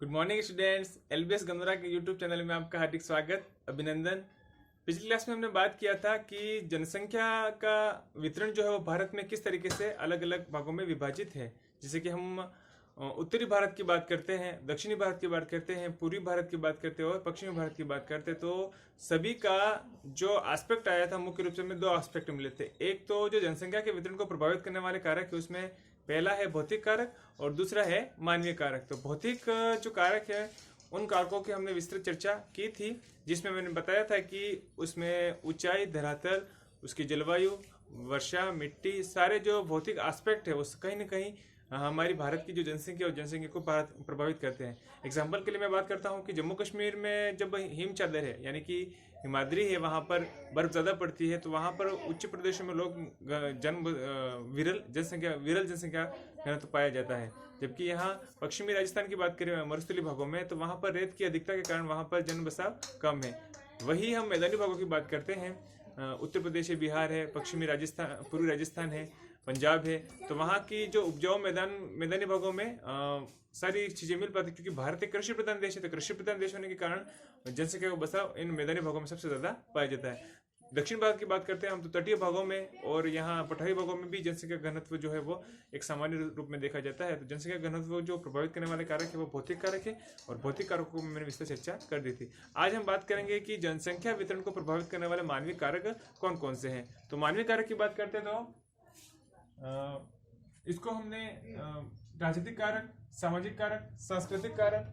Good morning students. LBS गंधरा के YouTube channel में आपका हार्दिक स्वागत, अभिनंदन। पिछली क्लास में हमने बात किया था कि जनसंख्या का वितरण जो है वो भारत में किस तरीके से अलग अलग भागों में विभाजित है। जैसे कि हम उत्तरी भारत की बात करते हैं, दक्षिणी भारत की बात करते हैं, पूर्वी भारत की बात करते हैं और पश्चिमी भारत की बात करते हैं, तो सभी का जो एस्पेक्ट आया था मुख्य रूप से हमें दो एस्पेक्ट मिले थे। एक तो जो जनसंख्या के वितरण को प्रभावित करने वाले कारक है, उसमें पहला है भौतिक कारक और दूसरा है मानवीय कारक। तो भौतिक जो कारक है उन कारकों की हमने विस्तृत चर्चा की थी, जिसमें मैंने बताया था कि उसमें ऊंचाई, धरातल, उसकी जलवायु, वर्षा, मिट्टी, सारे जो भौतिक एस्पेक्ट है वो कहीं ना कहीं हमारी भारत की जो जनसंख्या और जनसंख्या को प्रभावित करते हैं। एग्जाम्पल के लिए मैं बात करता हूँ कि जम्मू कश्मीर में जब हिम चादर है यानी कि हिमाद्री है, वहाँ पर बर्फ ज़्यादा पड़ती है, तो वहाँ पर उच्च प्रदेशों में लोग विरल जनसंख्या घनत्व पाया जाता है। जबकि यहाँ पश्चिमी राजस्थान की बात करें, मरुस्थलीय भागों में, तो वहाँ पर रेत की अधिकता के कारण वहाँ पर जन बसाव कम है। वही हम मैदानी भागों की बात करते हैं, उत्तर प्रदेश है, बिहार है, पश्चिमी राजस्थान, पूर्वी राजस्थान है, पंजाब है, तो वहाँ की जो उपजाऊ मैदानी भागों में सारी चीजें मिल पाती, क्योंकि भारत एक कृषि प्रधान देश है। तो कृषि प्रधान देश होने के कारण जनसंख्या का बसाव इन मैदानी भागों में सबसे ज्यादा पाया जाता है। दक्षिण भारत की बात करते हैं हम, तो तटीय भागों में और यहाँ पठारी भागों में भी जनसंख्या घनत्व जो है वो एक सामान्य रूप में देखा जाता है। तो जनसंख्या घनत्व जो प्रभावित करने वाले कारक है वो भौतिक कारक है, और भौतिक कारकों को मैंने विस्तृत चर्चा कर दी थी। आज हम बात करेंगे कि जनसंख्या वितरण को प्रभावित करने वाले मानवीय कारक कौन कौन से हैं। तो मानवीय कारक की बात करते हैं तो इसको हमने राजनीतिक कारक, सामाजिक कारक, सांस्कृतिक कारक,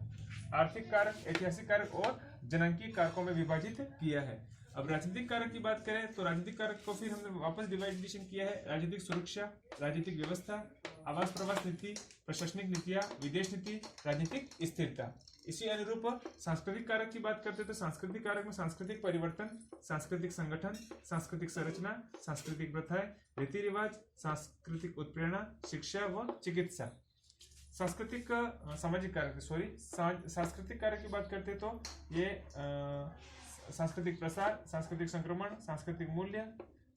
आर्थिक कारक, ऐतिहासिक कारक और जनांकीय कारकों में विभाजित किया है। अब राजनीतिक कारक की बात करें तो राजनीतिक कारक को फिर हमने वापस डिवाइडेशन किया है। राजनीतिक सुरक्षा, राजनीतिक व्यवस्था, आवास प्रवास नीति, प्रशासनिक नीतियां, विदेश नीति, राजनीतिक स्थिरता। इसी अनुरूप सांस्कृतिक कारक की बात करते हैं तो सांस्कृतिक कारक में सांस्कृतिक परिवर्तन, सांस्कृतिक संगठन, सांस्कृतिक संरचना, सांस्कृतिक प्रथाएं, रीति रिवाज, सांस्कृतिक उत्प्रेरणा, शिक्षा व चिकित्सा। सांस्कृतिक सामाजिक कारक सांस्कृतिक कारक की बात करते हैं तो ये सांस्कृतिक प्रसार, सांस्कृतिक संक्रमण, सांस्कृतिक मूल्य,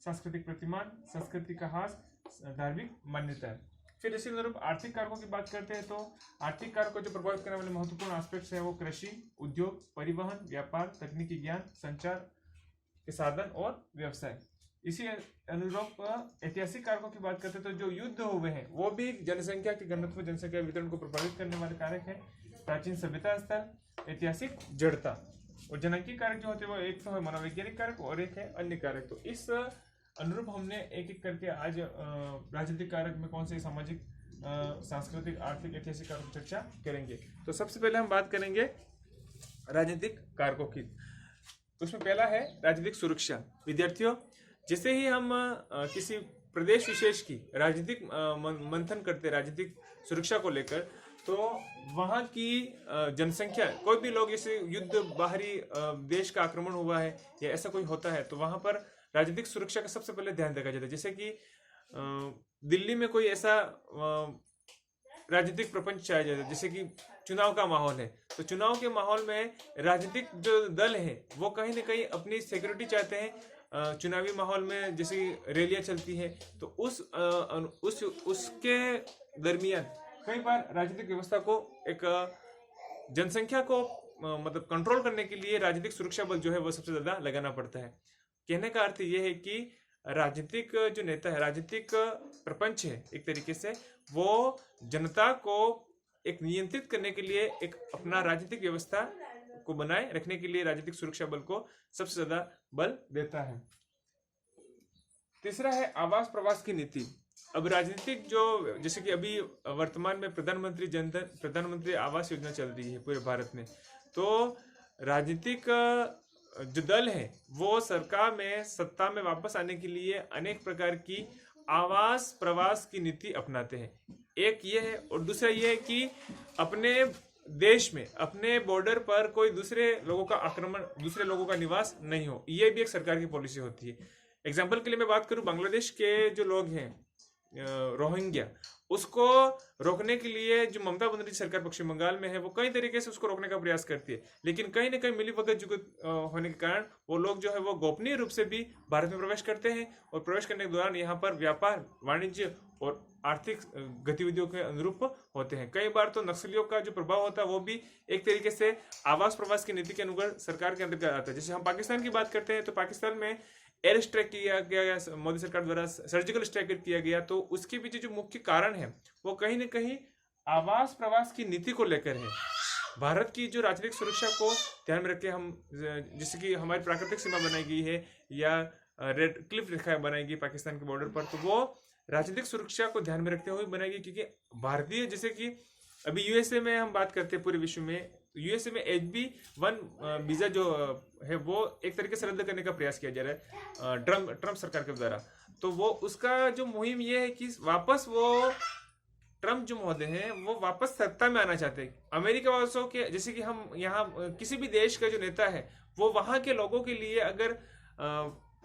सांस्कृतिक प्रतिमान, सांस्कृतिक हास, धार्मिक मान्यता है। फिर इसी अनुरूप आर्थिक कारकों की बात करते हैं तो आर्थिक कारक को जो प्रभावित करने वाले महत्वपूर्ण एस्पेक्ट्स है वो कृषि, उद्योग, परिवहन, व्यापार, तकनीकी ज्ञान, संचार के साधन और व्यवसाय। इसी अनुरूप ऐतिहासिक कारकों की बात करते हैं तो जो युद्ध हुए हैं वो भी जनसंख्या के घनत्व, जनसंख्या वितरण को प्रभावित करने वाले कारक है। प्राचीन सभ्यता स्तर, ऐतिहासिक जड़ता। और जनांकीय कारक जो होते हैं वो एक तो है मनोवैज्ञानिक कारक और एक है अन्य कारक। तो इस अनुरूप हमने एक एक करके आज राजनीतिक कारक में कौन से, सामाजिक, सांस्कृतिक, आर्थिक, ऐतिहासिक कारक की चर्चा करेंगे। तो सबसे पहले हम बात करेंगे राजनीतिक कारकों की। उसमें पहला है राजनीतिक सुरक्षा। विद्यार्थियों, जैसे ही हम किसी प्रदेश विशेष की राजनीतिक मंथन करते हैं राजनीतिक सुरक्षा को लेकर, तो वहाँ की जनसंख्या, कोई भी लोग जैसे युद्ध, बाहरी देश का आक्रमण हुआ है या ऐसा कोई होता है, तो वहाँ पर राजनीतिक सुरक्षा का सबसे पहले ध्यान रखा जाता है। जैसे कि दिल्ली में कोई ऐसा राजनीतिक प्रपंच चाहे जाता है, जैसे कि चुनाव का माहौल है, तो चुनाव के माहौल में राजनीतिक जो दल है वो कहीं ना कहीं अपनी सिक्योरिटी चाहते हैं। चुनावी माहौल में जैसे रैलियां चलती है तो उसके दरमियान कई बार राजनीतिक व्यवस्था को एक जनसंख्या को मतलब कंट्रोल करने के लिए राजनीतिक सुरक्षा बल जो है वो सबसे ज्यादा लगाना पड़ता है। कहने का अर्थ ये है कि राजनीतिक जो नेता है, राजनीतिक प्रपंच है, एक तरीके से वो जनता को एक नियंत्रित करने के लिए एक अपना राजनीतिक व्यवस्था को बनाए रखने के लिए राजनीतिक सुरक्षा बल को सबसे ज्यादा बल देता है। तीसरा है आवास प्रवास की नीति। अब राजनीतिक जो, जैसे कि अभी वर्तमान में प्रधानमंत्री आवास योजना चल रही है पूरे भारत में, तो राजनीतिक जो दल है वो सरकार में, सत्ता में वापस आने के लिए अनेक प्रकार की आवास प्रवास की नीति अपनाते हैं। एक ये है, और दूसरा ये है कि अपने देश में, अपने बॉर्डर पर कोई दूसरे लोगों का आक्रमण, दूसरे लोगों का निवास नहीं हो, ये भी एक सरकार की पॉलिसी होती है। एग्जाम्पल के लिए मैं बात करूं, बांग्लादेश के जो लोग हैं रोहिंग्या, उसको रोकने के लिए जो ममता बनर्जी सरकार पश्चिम बंगाल में है वो कई तरीके से उसको रोकने का प्रयास करती है, लेकिन कहीं ना कहीं मिलीभगत जुगत होने के कारण वो लोग जो है वो गोपनीय रूप से भी भारत में प्रवेश करते हैं, और प्रवेश करने के दौरान यहाँ पर व्यापार, वाणिज्य और आर्थिक गतिविधियों के अनुरूप होते हैं। कई बार तो नक्सलियों का जो प्रभाव होता है वो भी एक तरीके से आवास प्रवास की नीति के अनुसार सरकार के अंतर्गत आता है। जैसे हम पाकिस्तान की बात करते हैं तो पाकिस्तान में एयर स्ट्राइक किया गया, मोदी सरकार द्वारा सर्जिकल स्ट्राइक किया गया, तो उसके पीछे जो मुख्य कारण है वो कहीं ना कहीं आवास प्रवास की नीति को लेकर है। भारत की जो राजनीतिक सुरक्षा को ध्यान में रख के हम, जैसे कि हमारी प्राकृतिक सीमा बनाई गई है या रेड क्लिफ रेखा बनाई गई पाकिस्तान के बॉर्डर पर, तो वो राजनीतिक सुरक्षा को ध्यान में रखते हुए बनाई गई। क्योंकि भारतीय, जैसे कि अभी यूएसए में हम बात करते हैं पूरे विश्व में, यूएसए में HB1 वीजा जो है वो एक तरीके से रद्द करने का प्रयास किया जा रहा है ट्रम्प सरकार के द्वारा। तो वो उसका जो मुहिम ये है कि वापस वो ट्रम्प जो महोदय हैं वो वापस सत्ता में आना चाहते हैं। अमेरिका वासियों के, जैसे कि हम यहाँ किसी भी देश का जो नेता है वो वहाँ के लोगों के लिए अगर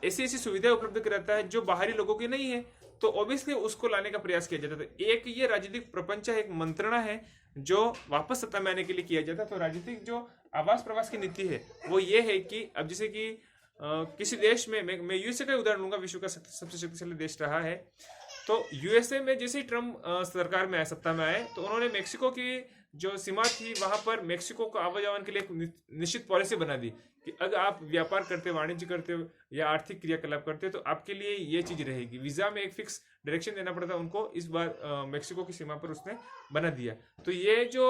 ऐसी ऐसी सुविधाएं उपलब्ध कराता है जो बाहरी लोगों की नहीं है, तो ऑब्वियसली उसको लाने का प्रयास किया जाता है। एक ये राजनीतिक प्रपंच है, एक मंत्रणा है जो वापस सत्ता में आने के लिए किया जाता है। तो राजनीतिक जो आवास प्रवास की नीति है वो ये है कि अब जैसे कि किसी देश में, मैं यूएसए का उदाहरण लूंगा, विश्व का सबसे शक्तिशाली देश रहा है। तो यूएसए में जैसे ही ट्रम्प सरकार में आए, सत्ता में आए, तो उन्होंने मेक्सिको की जो सीमा थी वहां पर मेक्सिको को आवाजावन के लिए एक निश्चित पॉलिसी बना दी कि अगर आप व्यापार करते हो, वाणिज्य करते हो या आर्थिक क्रियाकलाप करते हो तो आपके लिए ये चीज रहेगी। वीजा में एक फिक्स डायरेक्शन देना पड़ता उनको, इस बार मेक्सिको की सीमा पर उसने बना दिया। तो ये जो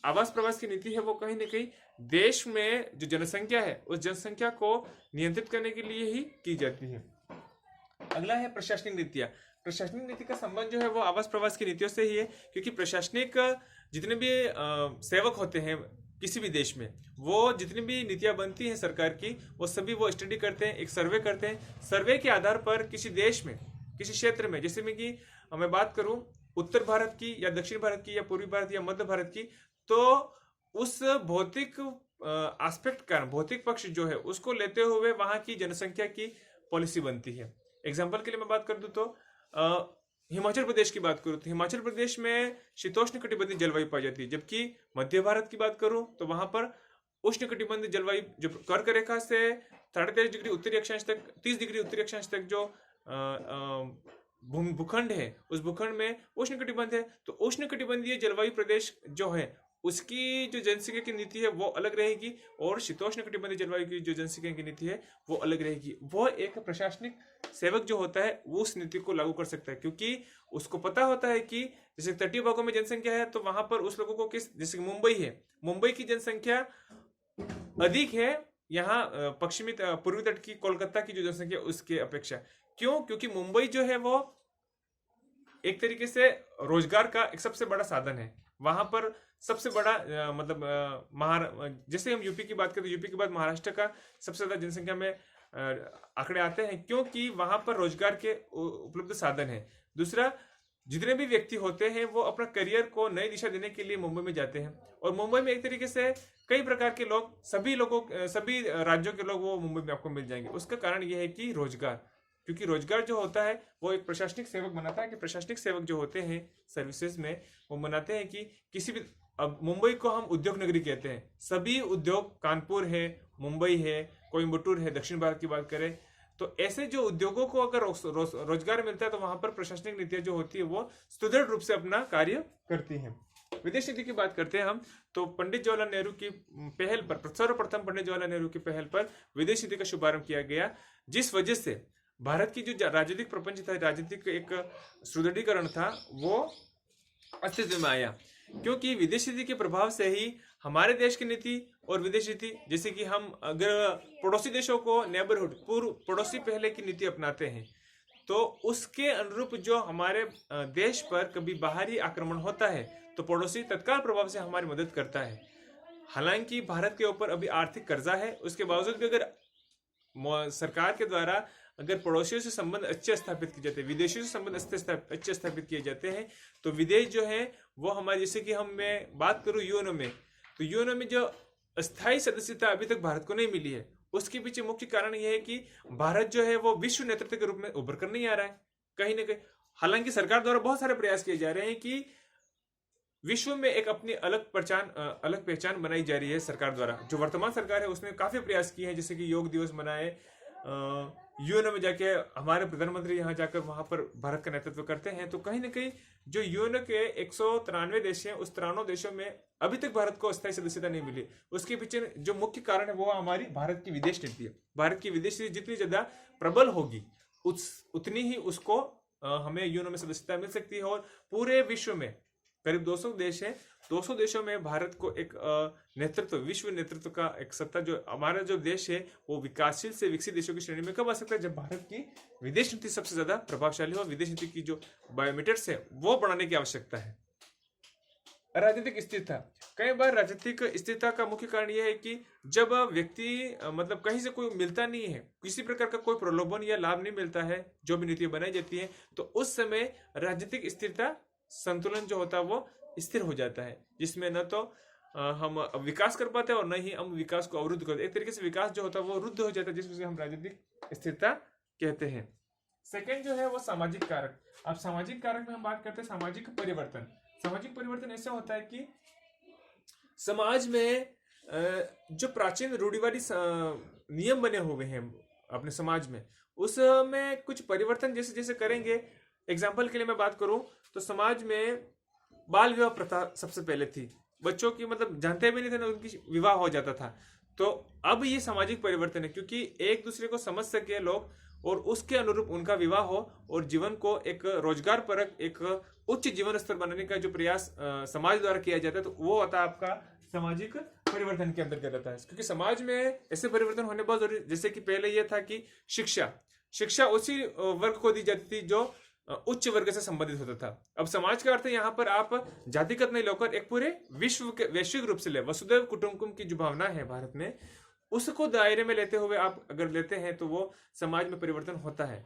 आवास प्रवास की नीति है वो कहीं ना कहीं देश में जो जनसंख्या है उस जनसंख्या को नियंत्रित करने के लिए ही की जाती है। अगला है प्रशासनिक नीतियां। प्रशासनिक नीति का संबंध जो है वो आवास प्रवास की नीतियों से ही है, क्योंकि प्रशासनिक जितने भी सेवक होते हैं किसी भी देश में, वो जितनी भी नीतियां बनती हैं सरकार की, वो सभी वो स्टडी करते हैं, एक सर्वे करते हैं। सर्वे के आधार पर किसी देश में, किसी क्षेत्र में, जैसे में कि मैं बात करूं उत्तर भारत की या दक्षिण भारत की या पूर्वी भारत या मध्य भारत की, तो उस भौतिक एस्पेक्ट का, भौतिक पक्ष जो है उसको लेते हुए वहां की जनसंख्या की पॉलिसी बनती है। एग्जाम्पल के लिए मैं बात कर दूं तो हिमाचल प्रदेश की बात करूं तो हिमाचल प्रदेश में शीतोष्ण कटिबंधीय जलवायु पाई जाती है, जबकि मध्य भारत की बात करूं तो वहां पर उष्ण कटिबंधीय जलवायु जो कर्क रेखा से 23.5 डिग्री उत्तरी अक्षांश तक, 30 डिग्री उत्तरी अक्षांश तक जो भूखंड है उस भूखंड में उष्ण कटिबंध है। तो उष्ण कटिबंधीय जलवायु प्रदेश जो है उसकी जो जनसंख्या की नीति है वो अलग रहेगी, और शीतोष्ण कटिबंधीय जलवायु की जो जनसंख्या की नीति है वो अलग रहेगी। वो एक प्रशासनिक सेवक जो होता है वो उस नीति को लागू कर सकता है, क्योंकि उसको पता होता है कि जैसे तटीय भागों में जनसंख्या है तो वहां पर उस लोगों को किस, जैसे मुंबई है, मुंबई की जनसंख्या अधिक है यहाँ पश्चिमी पूर्वी तट की कोलकाता की जो जनसंख्या उसके अपेक्षा। क्यों? क्योंकि मुंबई जो है वो एक तरीके से रोजगार का एक सबसे बड़ा साधन है। वहां पर सबसे बड़ा जैसे हम यूपी की बात करें तो यूपी के बाद महाराष्ट्र का सबसे ज्यादा जनसंख्या में आंकड़े आते हैं, क्योंकि वहां पर रोजगार के उपलब्ध साधन है। दूसरा, जितने भी व्यक्ति होते हैं वो अपना करियर को नई दिशा देने के लिए मुंबई में जाते हैं, और मुंबई में एक तरीके से कई प्रकार के लोग, सभी राज्यों के लोग वो मुंबई में आपको मिल जाएंगे। उसका कारण यह है कि रोजगार, क्योंकि रोजगार जो होता है वो एक प्रशासनिक सेवक बनाता है कि प्रशासनिक सेवक जो होते हैं सर्विसेज में वो बनाते हैं कि किसी भी, अब मुंबई को हम उद्योग नगरी कहते हैं, सभी उद्योग, कानपुर है, मुंबई है, कोयम्बटूर है, दक्षिण भारत की बात करें तो ऐसे जो उद्योगों को अगर रोजगार मिलता है तो वहां पर प्रशासनिक नीतियां जो होती है वो सुदृढ़ रूप से अपना कार्य करती हैं। विदेश नीति की बात करते हैं हम तो पंडित जवाहरलाल नेहरू की पहल पर, सर्वप्रथम पंडित जवाहरलाल नेहरू की पहल पर विदेश नीति का शुभारंभ किया गया, जिस वजह से भारत की जो राजनीतिक प्रपंच था, राजनीतिक एक सुदृढ़ीकरण था, वो अस्तित्व में आया। क्योंकि विदेश नीति के प्रभाव से ही हमारे देश की नीति और विदेश नीति, जैसे कि हम अगर पड़ोसी देशों को नेबरहुड, पूर्व पड़ोसी पहले की नीति अपनाते हैं तो उसके अनुरूप जो हमारे देश पर कभी बाहरी आक्रमण होता है तो पड़ोसी तत्काल प्रभाव से हमारी मदद करता है। हालांकि भारत के ऊपर अभी आर्थिक कर्जा है, उसके बावजूद भी अगर सरकार के द्वारा अगर पड़ोसियों से संबंध अच्छे स्थापित किए जाते हैं, विदेशियों से संबंध अच्छे स्थापित किए जाते हैं, तो विदेश जो है वो हमारे, जैसे कि मैं बात करूं यूएनओ में, तो यूएनओ में जो अस्थायी सदस्यता अभी तक भारत को नहीं मिली है, उसके पीछे मुख्य कारण यह है कि भारत जो है वो विश्व नेतृत्व के रूप में उभर कर नहीं आ रहा है कहीं ना कहीं। हालांकि सरकार द्वारा बहुत सारे प्रयास किए जा रहे हैं कि विश्व में एक अपनी अलग पहचान बनाई जा रही है सरकार द्वारा। जो वर्तमान सरकार है उसने काफी प्रयास किए हैं, जैसे कि योग दिवस मनाए, यूएनओ में जाके हमारे प्रधानमंत्री यहाँ जाकर वहां पर भारत का नेतृत्व करते हैं, तो कहीं ना कहीं जो यूएनओ के 193 देश हैं, उस 93 देशों में अभी तक भारत को अस्थायी सदस्यता नहीं मिली। उसके पीछे जो मुख्य कारण है वो हमारी भारत की विदेश नीति है। भारत की विदेश नीति जितनी ज्यादा प्रबल होगी उतनी ही उसको हमें यूएनओ में सदस्यता मिल सकती है। और पूरे विश्व में करीब 200 देश हैं, 200 देशों में भारत को एक नेतृत्व, विश्व नेतृत्व का एक सत्ता, जो हमारा जो देश है वो विकासशील से विकसित देशों की श्रेणी में कब आ सकता है, जब भारत की विदेश नीति सबसे ज्यादा प्रभावशाली हो। विदेश नीति की जो बायोमीटर्स है वो बढ़ाने की आवश्यकता है। राजनीतिक स्थिरता, कई बार राजनीतिक स्थिरता का मुख्य कारण यह है कि जब व्यक्ति मतलब कहीं से कोई मिलता नहीं है, किसी प्रकार का कोई प्रलोभन या लाभ नहीं मिलता है, जो भी नीति बनाई जाती है, तो उस समय राजनीतिक स्थिरता, संतुलन जो होता है वो स्थिर हो जाता है, जिसमें न तो हम विकास कर पाते हैं और न ही हम विकास को अवरुद्ध करते। एक तरीके से विकास जो होता है वो रुद्ध हो जाता है, जिसमें हम राजनीतिक स्थिरता कहते हैं। सेकेंड जो है वो सामाजिक कारक। अब सामाजिक कारक में हम बात करते हैं सामाजिक परिवर्तन। सामाजिक परिवर्तन ऐसा होता है कि समाज में जो प्राचीन रूढ़िवादी नियम बने हुए हैं अपने समाज में, उसमें कुछ परिवर्तन जैसे जैसे करेंगे। एग्जाम्पल के लिए मैं बात करूं तो समाज में बाल विवाह प्रथा सबसे पहले थी, बच्चों की मतलब जानते भी नहीं थे ना, उनकी विवाह हो जाता था। तो अब ये सामाजिक परिवर्तन है, क्योंकि एक दूसरे को समझ सके लोग और उसके अनुरूप उनका विवाह हो और जीवन को एक रोजगार परक, एक उच्च जीवन स्तर बनाने का जो प्रयास समाज द्वारा किया जाता है, तो वो होता है आपका सामाजिक परिवर्तन के अंतर्गत आता है। क्योंकि समाज में ऐसे परिवर्तन होने बहुत जरूरी, जैसे कि पहले यह था कि शिक्षा उसी वर्ग को दी जाती थी जो उच्च वर्ग से संबंधित होता था। अब समाज का अर्थ है यहाँ पर आप जातिगत नहीं लेकर एक पूरे विश्व के वैश्विक रूप से ले, वसुदैव कुटुंबकम की जो भावना है भारत में, उसको दायरे में लेते हुए आप अगर लेते हैं तो वो समाज में परिवर्तन होता है।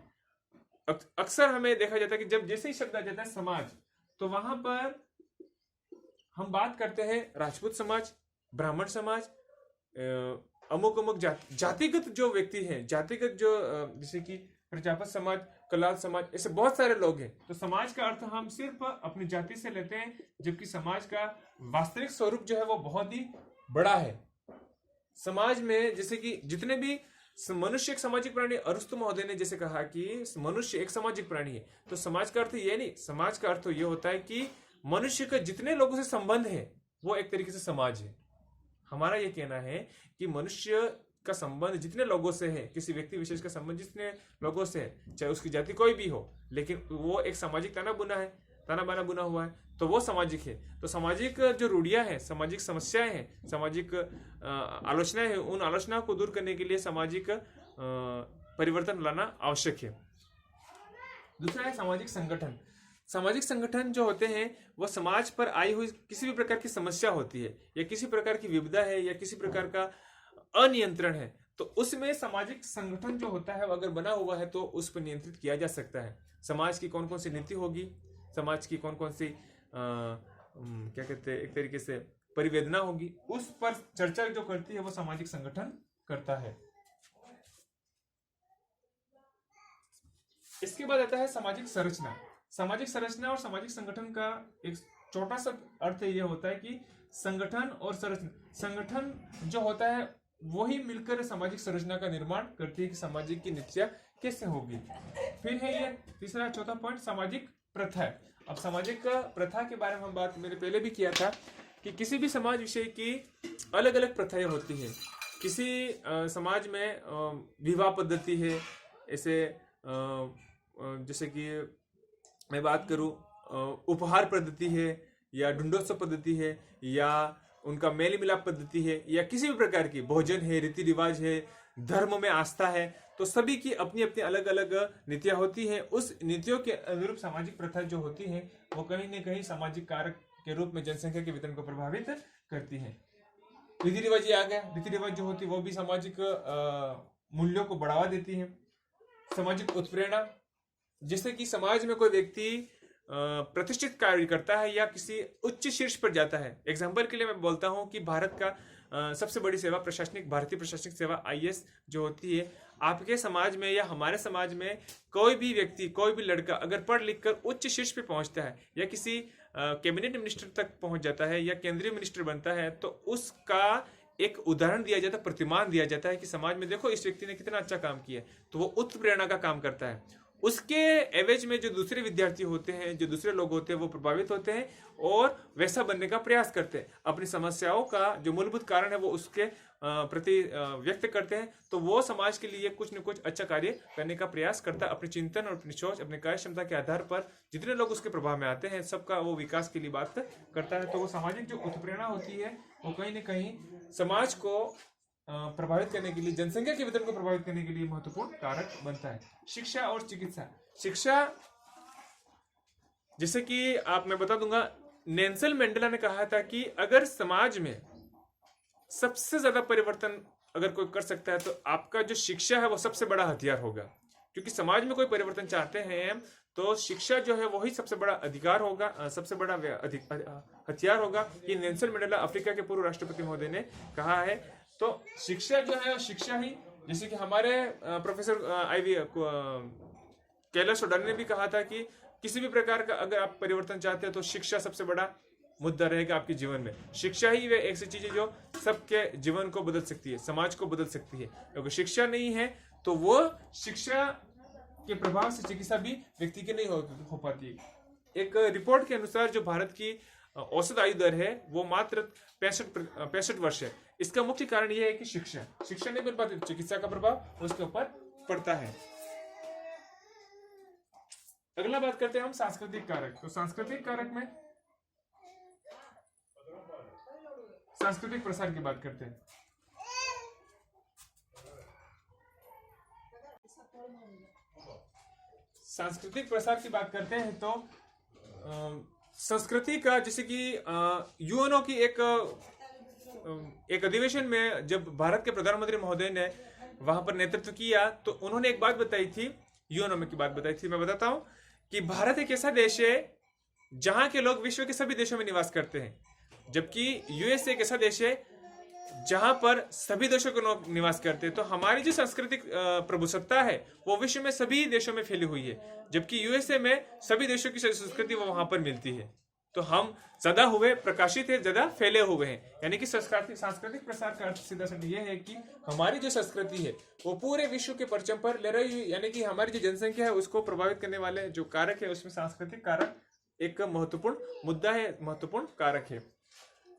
अक्सर हमें देखा जाता है कि जब जैसे ही शब्द आ जाता है समाज, तो वहां पर हम बात करते हैं राजपूत समाज, ब्राह्मण समाज, अमुक अमुक जातिगत जो व्यक्ति हैं, जातिगत जो जैसे कि प्रजापत समाज, कलाल समाज, ऐसे बहुत सारे लोग हैं। तो समाज का अर्थ हम सिर्फ अपनी जाति से लेते हैं, जबकि समाज का वास्तविक स्वरूप जो है वो बहुत ही बड़ा है। समाज में जैसे कि जितने भी मनुष्य एक सामाजिक प्राणी, अरुस्तु महोदय ने जैसे कहा कि मनुष्य एक सामाजिक प्राणी है, तो समाज का अर्थ ये नहीं, समाज का अर्थ ये होता है कि मनुष्य का जितने लोगों से संबंध है वो एक तरीके से समाज है। हमारा ये कहना है कि मनुष्य का संबंध जितने लोगों से है, किसी व्यक्ति विशेष का संबंध जितने लोगों से है, चाहे उसकी जाति कोई भी हो, लेकिन वो एक सामाजिक ताना बाना बुना हुआ है, तो वो सामाजिक है। तो सामाजिक जो रूढ़ियां हैं, सामाजिक समस्याएं हैं, सामाजिक आलोचनाएं हैं, उन आलोचनाओं को दूर करने के लिए सामाजिक परिवर्तन लाना आवश्यक है। दूसरा है सामाजिक संगठन। सामाजिक संगठन जो होते हैं वो समाज पर आई हुई किसी भी प्रकार की समस्या होती है, या किसी प्रकार की विपदा है, या किसी प्रकार का अनियंत्रण है, तो उसमें सामाजिक संगठन जो होता है वो अगर बना हुआ है तो उस पर नियंत्रित किया जा सकता है। समाज की कौन कौन सी नीति होगी, समाज की कौन कौन सी क्या कहते हैं, एक तरीके से परिवेदना होगी, उस पर चर्चा जो करती है वो सामाजिक संगठन करता है। इसके बाद आता है सामाजिक संरचना। सामाजिक संरचना और सामाजिक संगठन का एक छोटा सा अर्थ ये होता है कि संगठन और संरचना, संगठन जो होता है वही मिलकर सामाजिक संरचना का निर्माण करती है कि सामाजिक की नीतियां कैसे होगी। फिर है ये तीसरा चौथा पॉइंट सामाजिक प्रथा। अब सामाजिक प्रथा के बारे में हम बात मैंने पहले भी किया था कि किसी भी समाज विषय की अलग अलग प्रथाएं होती हैं। किसी समाज में विवाह पद्धति है, ऐसे जैसे कि मैं बात करूं उपहार पद्धति है, या ढूंढोत्सव पद्धति है, या उनका मेल मिलाप पद्धति है, या किसी भी प्रकार की भोजन है, रीति रिवाज है, धर्म में आस्था है, तो सभी की अपनी अपनी अलग अलग नीतियां होती हैं। उस नीतियों के अनुरूप सामाजिक प्रथा जो होती है वो कहीं न कहीं सामाजिक कारक के रूप में जनसंख्या के वितरण को प्रभावित करती है। रीति रिवाज आ गया, रीति रिवाज जो होती है वो भी सामाजिक मूल्यों को बढ़ावा देती है। सामाजिक उत्प्रेरणा, जैसे कि समाज में कोई व्यक्ति प्रतिष्ठित कार्य करता है या किसी उच्च शीर्ष पर जाता है। एग्जाम्पल के लिए मैं बोलता हूं कि भारत का सबसे बड़ी सेवा प्रशासनिक, भारतीय प्रशासनिक सेवा IAS जो होती है, आपके समाज में या हमारे समाज में कोई भी व्यक्ति, कोई भी लड़का अगर पढ़ लिख कर उच्च शीर्ष पे पहुंचता है, या किसी कैबिनेट मिनिस्टर तक पहुंच जाता है, या केंद्रीय मिनिस्टर बनता है, तो उसका एक उदाहरण दिया जाता है, प्रतिमान दिया जाता है कि समाज में देखो इस व्यक्ति ने कितना अच्छा काम किया है, तो वो उत्प्रेरणा का काम करता है। उसके एवज में जो दूसरे विद्यार्थी होते हैं, जो दूसरे लोग होते हैं, वो प्रभावित होते हैं और वैसा बनने का प्रयास करते हैं। अपनी समस्याओं का जो मूलभूत कारण है वो उसके प्रति व्यक्त करते हैं, तो वो समाज के लिए कुछ न कुछ अच्छा कार्य करने का प्रयास करता है। अपनी चिंतन और अपनी सोच, अपनी कार्य क्षमता के आधार पर जितने लोग उसके प्रभाव में आते हैं, सबका वो विकास के लिए बात करता है। तो वो सामाजिक जो उत्प्रेरणा होती है वो कहीं न कहीं समाज को प्रभावित करने के लिए, जनसंख्या के वितरण को प्रभावित करने के लिए महत्वपूर्ण कारक बनता है। शिक्षा और चिकित्सा। शिक्षा, जैसे कि मैं बता दूंगा, नेल्सन मंडेला ने कहा था कि अगर समाज में सबसे ज्यादा परिवर्तन अगर कोई कर सकता है तो आपका जो शिक्षा है वो सबसे बड़ा हथियार होगा। क्योंकि समाज में कोई परिवर्तन चाहते हैं तो शिक्षा जो है वही सबसे बड़ा अधिकार होगा, सबसे बड़ा हथियार होगा। ये नेल्सन मंडेला, अफ्रीका के पूर्व राष्ट्रपति महोदय ने कहा है। तो शिक्षा जो है, शिक्षा ही, जैसे कि हमारे प्रोफेसर आईवी कैलाश चौधरी ने भी कहा था कि किसी भी प्रकार का अगर आप परिवर्तन चाहते हैं तो शिक्षा सबसे बड़ा मुद्दा रहेगा आपके जीवन में। शिक्षा ही वे ऐसी चीज है जो सबके जीवन को बदल सकती है, समाज को बदल सकती है। अगर शिक्षा नहीं है तो वो शिक्षा के प्रभाव से चिकित्सा भी व्यक्ति के नहीं हो पाती। एक रिपोर्ट के अनुसार जो भारत की औसत आयु दर है वो मात्र 65 वर्ष है। इसका मुख्य कारण यह है कि शिक्षा नहीं मिल पाती, चिकित्सा का प्रभाव उसके ऊपर पड़ता है। अगला बात करते हैं हम सांस्कृतिक कारक। तो सांस्कृतिक कारक में सांस्कृतिक प्रसार की बात करते हैं। सांस्कृतिक प्रसार की बात करते हैं तो संस्कृति का, जैसे कि यूएनओ की एक अधिवेशन में जब भारत के प्रधानमंत्री महोदय ने वहां पर नेतृत्व किया तो उन्होंने एक बात बताई थी, यूएनओ में की बात बताई थी। मैं बताता हूं कि भारत एक ऐसा देश है जहां के लोग विश्व के सभी देशों में निवास करते हैं, जबकि यूएस एक ऐसा देश है जहां पर सभी देशों के लोग निवास करते हैं। तो हमारी जो सांस्कृतिक प्रभुसत्ता है वो विश्व में सभी देशों में फैली हुई है, जबकि यूएसए में सभी देशों की संस्कृति वो वहां पर मिलती है। तो हम ज्यादा हुए प्रकाशित है, ज्यादा फैले हुए हैं। यानी कि सांस्कृतिक प्रसार का अर्थ सीधा सीधा यह है कि हमारी जो संस्कृति है वो पूरे विश्व के परचम पर ले रही है। यानी कि हमारी जो जनसंख्या है उसको प्रभावित करने वाले जो कारक है उसमें सांस्कृतिक कारक एक महत्वपूर्ण मुद्दा है, महत्वपूर्ण कारक है।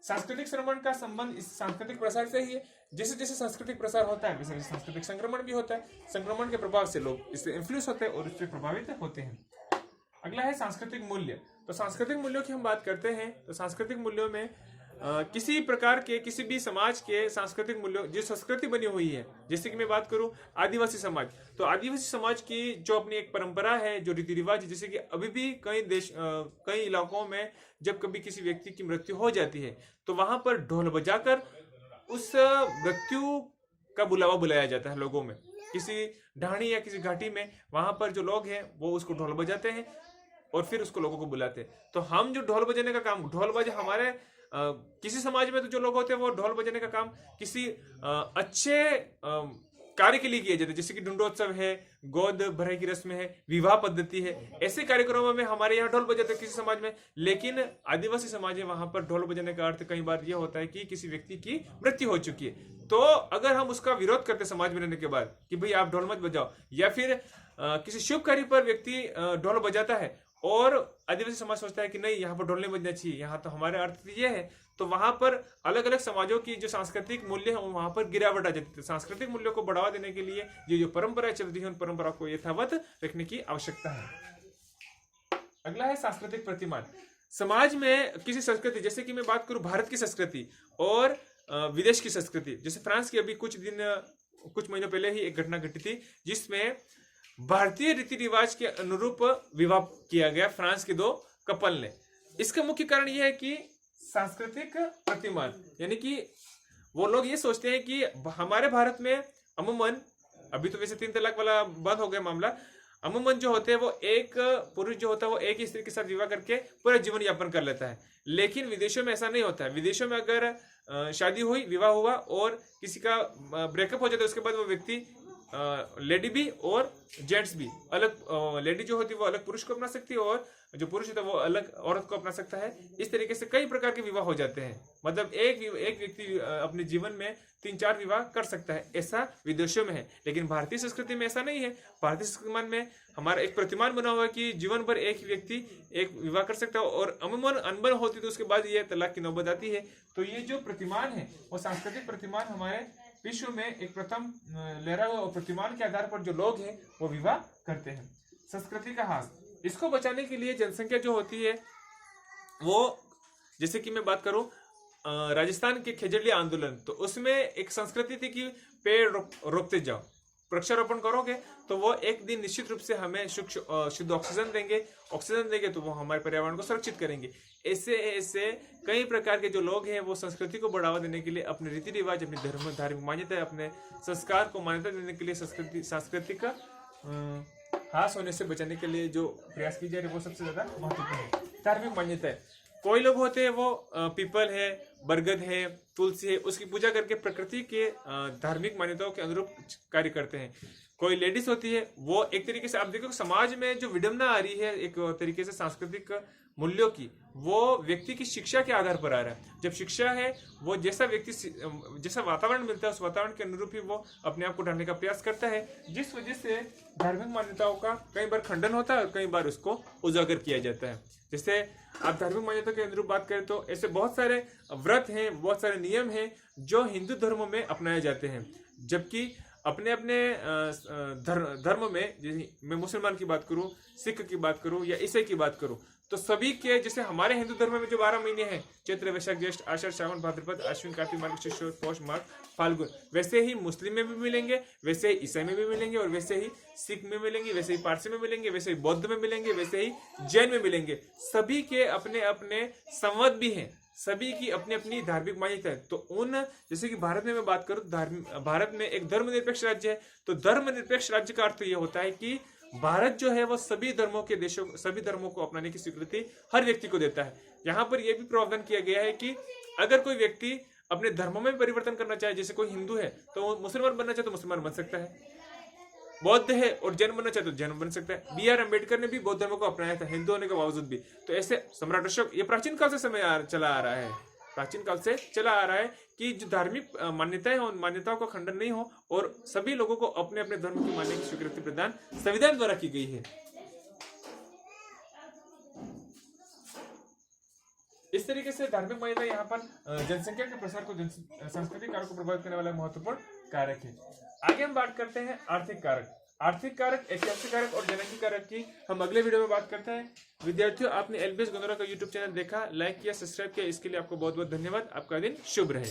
सांस्कृतिक संक्रमण का संबंध इस सांस्कृतिक प्रसार से ही है। जैसे जैसे सांस्कृतिक प्रसार होता है वैसे सांस्कृतिक संक्रमण भी होता है। संक्रमण के प्रभाव से लोग इससे इन्फ्लुएंस होते हैं और इससे प्रभावित होते हैं। अगला है सांस्कृतिक मूल्य। तो सांस्कृतिक मूल्यों की हम बात करते हैं तो सांस्कृतिक मूल्यों में किसी प्रकार के, किसी भी समाज के सांस्कृतिक मूल्यों, जो संस्कृति बनी हुई है, जैसे कि मैं बात करूं आदिवासी समाज, तो आदिवासी समाज की जो अपनी एक परंपरा है, जो रीति रिवाज, जैसे कि अभी भी कई इलाकों में जब कभी किसी व्यक्ति की मृत्यु हो जाती है तो वहां पर ढोल बजाकर उस मृत्यु का बुलावा बुलाया जाता है लोगों में। किसी ढाणी या किसी घाटी में वहां पर जो लोग हैं वो उसको ढोल बजाते हैं और फिर उसको लोगों को बुलाते हैं। तो हम जो ढोल बजाने का काम, ढोल बजे हमारे किसी समाज में तो जो लोग होते हैं वो ढोल बजाने का काम किसी अच्छे कार्य के लिए किया जाता है, जैसे कि ढूंढोत्सव है, गोद भराई की रस्म है, विवाह पद्धति है, ऐसे कार्यक्रमों में हमारे यहाँ ढोल बजाते हैं किसी समाज में। लेकिन आदिवासी समाज है वहां पर ढोल बजाने का अर्थ कई बार यह होता है कि किसी व्यक्ति की मृत्यु हो चुकी है, तो अगर हम उसका विरोध करते समाज में रहने के बाद कि भाई आप ढोल मत बजाओ, या फिर किसी शुभ कार्य पर व्यक्ति ढोल बजाता है और आदिवासी समाज सोचता है कि नहीं यहाँ पर ढोल नहीं बजना चाहिए, यहाँ तो हमारे अर्थ ये है, तो वहां पर अलग अलग समाजों की जो सांस्कृतिक मूल्य है वहां पर गिरावट आ जाती है। सांस्कृतिक मूल्यों को बढ़ावा देने के लिए ये जो परंपराएं चलती है उन परंपरा को यथावत रखने की आवश्यकता है। अगला है सांस्कृतिक प्रतिमान। समाज में किसी संस्कृति, जैसे कि मैं बात करूं भारत की संस्कृति और विदेश की संस्कृति, जैसे फ्रांस की अभी कुछ महीनों पहले ही एक घटना घटी थी जिसमें भारतीय रीति रिवाज के अनुरूप विवाह किया गया फ्रांस के दो कपल ने। इसका मुख्य कारण यह है कि सांस्कृतिक प्रतिमान, यानी कि वो लोग ये सोचते हैं कि हमारे भारत में अमूमन, अभी तो वैसे 3 तलाक वाला बंद हो गया मामला, अमूमन जो होते हैं वो एक पुरुष जो होता है वो एक ही स्त्री के साथ विवाह करके पूरा जीवन यापन कर लेता है। लेकिन विदेशों में ऐसा नहीं होता है। विदेशों में अगर शादी हुई, विवाह हुआ और किसी का ब्रेकअप हो जाता है उसके बाद वो व्यक्ति लेडी भी और जेंट्स भी अलग, लेडी जो होती है वो अलग पुरुष को अपना सकती है और जो पुरुष होता है वो अलग औरत को अपना सकता है। इस तरीके से कई प्रकार के विवाह हो जाते हैं, मतलब एक व्यक्ति अपने जीवन में 3-4 विवाह कर सकता है, ऐसा विदेशों में है। लेकिन भारतीय संस्कृति में ऐसा नहीं है। भारतीय संस्कृति में हमारा एक प्रतिमान बना हुआ है कि जीवन भर एक ही व्यक्ति एक विवाह कर सकता है, और अमूमन अनबन होती तो उसके बाद ये तलाक की नौबत आती है। तो ये जो प्रतिमान है वो सांस्कृतिक प्रतिमान हमारे विश्व में एक प्रथम लहरा हुआ, और प्रतिमान के आधार पर जो लोग हैं वो विवाह करते हैं। संस्कृति का ह्रास, इसको बचाने के लिए जनसंख्या जो होती है वो, जैसे कि मैं बात करूं राजस्थान के खेजड़िया आंदोलन, तो उसमें एक संस्कृति थी कि पेड़ रोपते जाओ, वृक्षारोपण करोगे तो वो एक दिन निश्चित रूप से हमें शुद्ध ऑक्सीजन देंगे तो वो हमारे पर्यावरण को सुरक्षित करेंगे। ऐसे कई प्रकार के जो लोग हैं वो संस्कृति को बढ़ावा देने के लिए अपने रीति रिवाज, अपनी धार्मिक मान्यता, अपने संस्कार को मान्यता देने के लिए सांस्कृतिक का ह्रास होने से बचाने के लिए जो प्रयास की जा रहे वो सबसे ज्यादा महत्वपूर्ण है। धार्मिक मान्यता है, कोई लोग होते हैं वो पीपल है, बरगद है, तुलसी है, उसकी पूजा करके प्रकृति के धार्मिक मान्यताओं के अनुरूप कार्य करते हैं। कोई लेडीज होती है वो एक तरीके से, आप देखो समाज में जो विडंबना आ रही है एक तरीके से सांस्कृतिक मूल्यों की, वो व्यक्ति की शिक्षा के आधार पर आ रहा है। जब शिक्षा है वो जैसा वातावरण मिलता है उस वातावरण के अनुरूप ही वो अपने आप को ढालने का प्रयास करता है, जिस वजह से धार्मिक मान्यताओं का कई बार खंडन होता है और कई बार उसको उजागर किया जाता है। जैसे आप धार्मिक मान्यता के अनुरूप बात करें तो ऐसे बहुत सारे व्रत हैं, बहुत सारे नियम हैं जो हिंदू धर्म में अपनाए जाते हैं, जबकि अपने अपने धर्म में, मैं मुसलमान की बात करूं, सिख की बात करूं या ईसाई की बात करूं, तो सभी के, जैसे हमारे हिंदू धर्म में जो 12 महीने हैं, चैत्र वैशाख ज्येष्ठ आषाढ़ श्रावण भाद्रपद अश्विन कार्तिक मार्गशीर्ष पौष माघ फाल्गुन, वैसे ही मुस्लिम में भी मिलेंगे, वैसे ही ईसाई में भी मिलेंगे, और वैसे ही सिख में मिलेंगे, वैसे ही पारसी में मिलेंगे, वैसे ही बौद्ध में मिलेंगे, वैसे ही जैन में मिलेंगे। सभी के अपने अपने संवत भी हैं, सभी की अपनी अपनी धार्मिक मान्यता है। तो जैसे कि भारत में मैं बात करूं, भारत में एक धर्मनिरपेक्ष राज्य है, तो धर्मनिरपेक्ष राज्य का अर्थ यह होता है कि भारत जो है वो सभी धर्मों को अपनाने की स्वीकृति हर व्यक्ति को देता है। यहाँ पर यह भी प्रावधान किया गया है कि अगर कोई व्यक्ति अपने धर्मों में परिवर्तन करना चाहे, जैसे कोई हिंदू है तो वो मुसलमान बनना चाहे तो मुसलमान बन सकता है, बौद्ध है और जैन बनना चाहे तो जैन बन सकता है। बी आर अम्बेडकर ने भी बौद्ध धर्म को अपनाया था हिंदू होने के बावजूद भी। तो ऐसे सम्राट अशोक, ये प्राचीन काल से चला आ रहा है कि जो धार्मिक मान्यताएं हो, मान्यताओं का खंडन नहीं हो, और सभी लोगों को अपने अपने धर्म की मानने की स्वीकृति प्रदान संविधान द्वारा की गई है। इस तरीके से धार्मिक मान्यता यहाँ पर जनसंख्या के प्रसार को, सांस्कृतिक कारक को प्रभावित करने वाला महत्वपूर्ण कारक है। आगे हम बात करते हैं आर्थिक कारक, ऐतिहासिक कारक और जनक कारक की हम अगले वीडियो में बात करते हैं। विद्यार्थियों, आपने एलबीएस गंधौरा का यूट्यूब चैनल देखा, लाइक किया, सब्सक्राइब किया, इसके लिए आपको बहुत बहुत धन्यवाद। आपका दिन शुभ रहे।